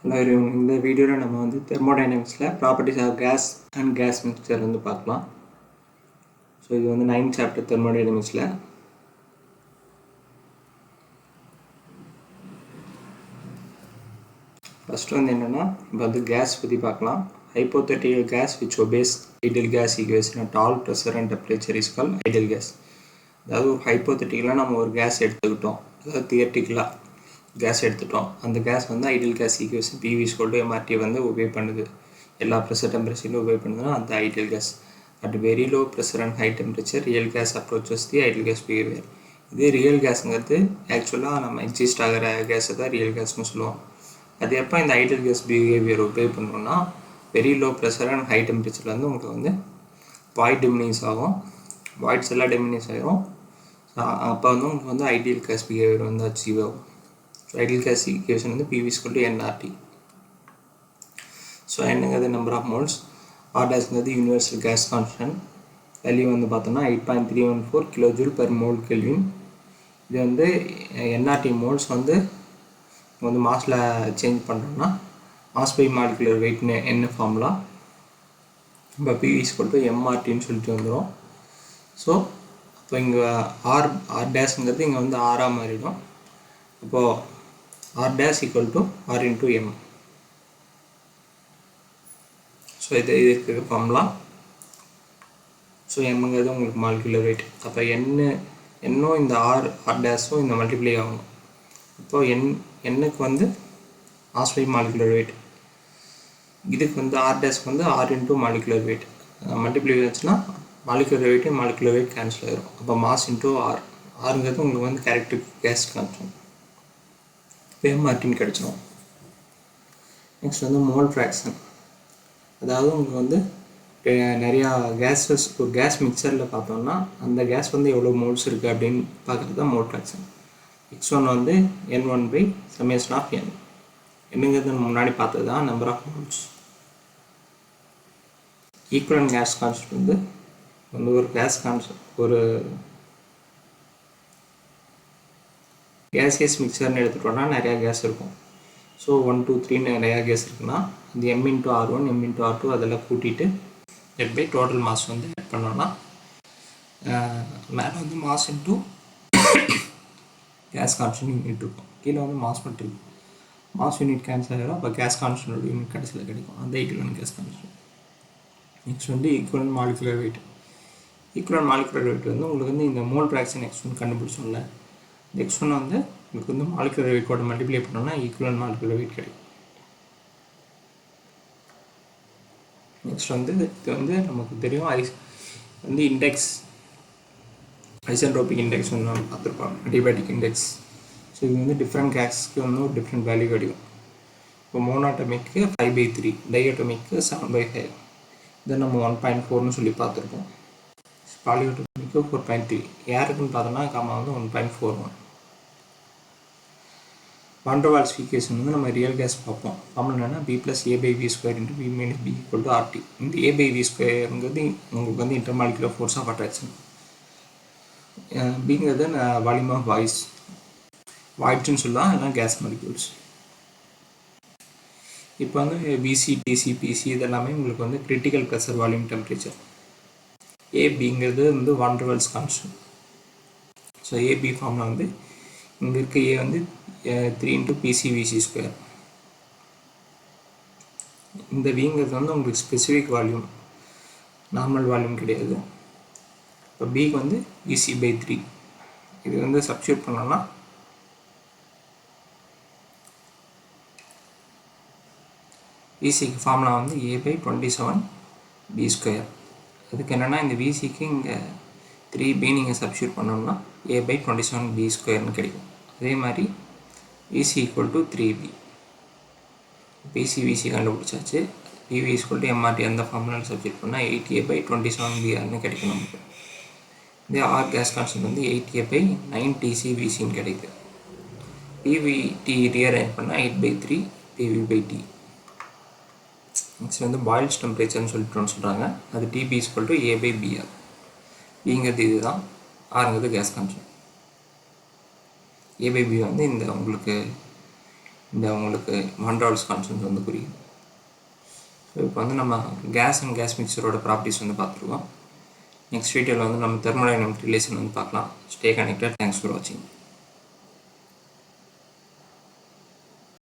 Hello everyone. In the video நம்ம வந்து thermodynamicsல properties of gas and gas mixture வந்து பார்க்கலாம். ஸோ இது வந்து 9th chapter thermodynamicsல ஃபர்ஸ்ட் வந்து என்னன்னா இப்போ வந்து கேஸ் பற்றி பார்க்கலாம். Hypothetical gas which obeys ideal gas equation at all pressure and temperature is called ideal gas. அதாவது ஒரு ஹைப்போதெட்டிக்கலாக நம்ம ஒரு கேஸ் எடுத்துக்கிட்டோம், அதாவது தியரட்டிக்கலாக கேஸ் எடுத்துட்டோம். அந்த கேஸ் வந்து ideal gas equation PV = MRT வந்து ஒபே பண்ணுது, எல்லா ப்ரெஷர் டெம்பரேச்சர்லையும் ஒபே பண்ணுதுன்னா அந்த ideal gas. At very low pressure and high temperature real gas approaches the ideal gas behaviour. இதே ரியல் கேஸுங்கிறது ஆக்சுவலாக நம்ம எக்ஸிஸ்ட் ஆகிற கேஸை தான் ரியல் கேஸ்னு சொல்லுவோம். அது எப்போ இந்த ஐடியல் கேஸ் பிஹேவியர் ஒபே பண்ணோம்னா very low pressure and high டெம்பரேச்சரில் வந்து உங்களுக்கு வந்து வாய்ட் டிமினிஸ் ஆகும், வாய்ட்ஸ் எல்லாம் டிமினிஸ் ஆகிரும். அப்போ வந்து உங்களுக்கு வந்து ஐடியல் கேஸ் பிஹேவியர் வந்து அச்சீவ் ஆகும். ஐடியல் கேஸ் ஈக்குவேஷன் வந்து PV = nRT. ஸோ என்னங்கிறது நம்பர் ஆஃப் மோல்ஸ், ஆர்டாஸ்ங்கிறது யூனிவர்சல் கேஸ் கான்ஸ்டன்ட், வேல்யூ வந்து பார்த்தோம்னா 8.314 kJ/mole Kelvin. இது வந்து nRT மோல்ஸ் வந்து மாஸில் சேஞ்ச் பண்ணுறோம்னா மாஸ் பை மாலிகுலர் வெயிட்னு என்ன ஃபார்முலா, இப்போ PV = mRTன்னு சொல்லிட்டு வந்துடும். ஸோ அப்போ இங்கே ஆர் டேஷ்ங்கிறது இங்கே வந்து ஆராக மாறிடும். அப்போது R dash = R into M. So இதுக்கு ஃபார்முலா. ஸோ எம்ங்கிறது உங்களுக்கு மாலிகுலர் வெயிட். அப்போ என்னும் இந்த ஆர் டேஷும் இந்த மல்டிப்ளை ஆகணும். இப்போது என்னுக்கு வந்து மாஸ் பை மாலிகுலர் வெயிட், இதுக்கு வந்து ஆர் டேஷ்க்கு வந்து R into molecular weight multiply ஆச்சுன்னா மாலிகுலர் வெயிட் கேன்சல் ஆகிடும். அப்போ மாஸ் இன்ட்டு ஆருங்கிறது உங்களுக்கு வந்து கேரக்டரிஸ்டிக் கேஸ் கான்ஸ்டன்ட் எம்ஆர்டின்னு கிடச்சிடும். நெக்ஸ்ட் வந்து மோல் ஃப்ராக்ஷன், அதாவது உங்களுக்கு வந்து நிறையா கேஸஸ் ஒரு கேஸ் மிக்சரில் பார்த்தோம்னா அந்த கேஸ் வந்து எவ்வளோ மோல்ஸ் இருக்குது அப்படின்னு பார்க்குறது தான் மோல் ஃப்ராக்ஷன். x1 வந்து n1/n. என்னங்கிறது முன்னாடி பார்த்தது தான் number of moles. Equivalent gas constant வந்து ஒரு கேஸ் கான்ஸ்டன்ட் ஒரு கேஸ் மிக்சர்னு எடுத்துகிட்டோன்னா நிறையா கேஸ் இருக்கும். ஸோ 1 2 3 நிறையா கேஸ் இருக்குன்னா இந்த m × R1 m × R2 அதெல்லாம் கூட்டிகிட்டு பை டோட்டல் மாஸ் வந்து ஆட் பண்ணோன்னா மேலே வந்து mass into case constant unit இருக்கும், கீழே வந்து மாஸ் மட்டும் இருக்கும். மாஸ் யூனிட் கேன்சல் ஆகிடும், அப்போ கேஸ் கான்ஸ்டன்ட் யூனிட் கடைசியில் கிடைக்கும், அந்த ஈக்குவலன்ட் கேஸ் கான்ஸ்டன்ட். நெக்ஸ்ட் வந்து equivalent molecular wait. Equivalent molecular wait வந்து உங்களுக்கு வந்து இந்த மோல் ஃப்ராக்ஷன் x1 கண்டுபிடிச்சோம்ல, x1 வந்து உங்களுக்கு வந்து மாலிகுலர் வெயிட்டோட மல்டிப்ளை பண்ணோம்னா ஈக்குவலன்ட் மாலிகுலர் வெயிட் கிடைக்கும். நெக்ஸ்ட் வந்து இது வந்து நமக்கு தெரியும் வந்து இண்டெக்ஸ், ஐசென்ட்ரோபிக் இண்டெக்ஸ் வந்து நம்ம பார்த்துருப்போம், அடிபேட்டிக் இண்டெக்ஸ். ஸோ இது வந்து டிஃப்ரெண்ட் கேஸ்க்கு வந்து ஒரு டிஃப்ரெண்ட் வேல்யூ கிடைக்கும். இப்போ மோனோட்டமிக்கு 5/3, டையோட்டமிக்கு 7/5. இதை நம்ம 1.4ன்னு சொல்லி பார்த்துருக்கோம். பாலியோட்டமிக்கு 4.3, யாருக்குன்னு பார்த்தோம்னா காமா வந்து 1.41. வான் டெர் வால்ஸ் ஈக்குவேஷன் வந்து நம்ம ரியல் கேஸ் பார்ப்போம். ஃபார்முலா என்னன்னா B + A/V² × V - B = RT. இந்த A/V²ங்கிறது உங்களுக்கு வந்து இன்டர்மாலிகுலர் ஃபோர்ஸ் ஆஃப் அட்ராக்ஷன், பிங்கிறது வால்யூம் ஆஃப் வாய்ட்ஸ்ன்னு சொல்லலாம், அதெல்லாம் கேஸ் மாலிக்யூல்ஸ். இப்போ வந்து BC, TC, PC இதெல்லாமே உங்களுக்கு வந்து கிரிட்டிக்கல் ப்ரெஷர் வால்யூம் டெம்பரேச்சர். ஏபிங்கிறது வந்து van der Waals constant. So AB formula வந்து இங்கே இருக்க ஏ வந்து 3 × PCVC². இந்த விங்கிறது வந்து உங்களுக்கு ஸ்பெசிஃபிக் வால்யூம், நார்மல் வால்யூம் கிடையாது. இப்போ பிக்கு வந்து BC/3. இது வந்து சப்ஸ்டியூட் பண்ணோம்னா VCக்கு ஃபார்முலா வந்து A/27B². அதுக்கு என்னென்னா இந்த VCக்கு இங்கே 3B நீங்கள் சப்ஸ்டியூட் பண்ணோம்னா A/27B² கிடைக்கும். அதே மாதிரி VC = 3B. PCVC கண்டுபிடிச்சாச்சு. PV = mRT அந்த ஃபார்முலாவில் சப்ஸ்டியூட் பண்ணால் 8A/27BRன்னு கிடைக்கும் நமக்கு. இதே ஆர் கேஸ் கான்ஸ்டன்ட் வந்து 8A/9TCVCன்னு கிடைக்குது. PVT ரீஅரேஞ்ச் பண்ணால் 8/3 PV/T. நெக்ஸ்ட் வந்து பாயில்ஸ் டெம்பரேச்சர்னு சொல்லிட்டு ஒன்று சொல்கிறாங்க, அது TB = A/BR. பிங்கிறது இது தான், ஆருங்கிறது கேஸ் கான்ஸ்டன்ட். A/B வந்து இந்த உங்களுக்கு இந்த உங்களுக்கு வான் டெர் வால்ஸ் கான்ஸ்டன்ட் வந்து குறிக்கும். ஸோ இப்போ வந்து நம்ம கேஸ் அண்ட் கேஸ் மிக்சரோட ப்ராப்பர்ட்டிஸ் வந்து பார்த்துருக்கோம். நெக்ஸ்ட் வீடியோவில் வந்து நம்ம தெர்மோடைனமிக் ரிலேஷன் வந்து பார்க்கலாம். Stay connected. தேங்க்ஸ் ஃபார் வாட்சிங்.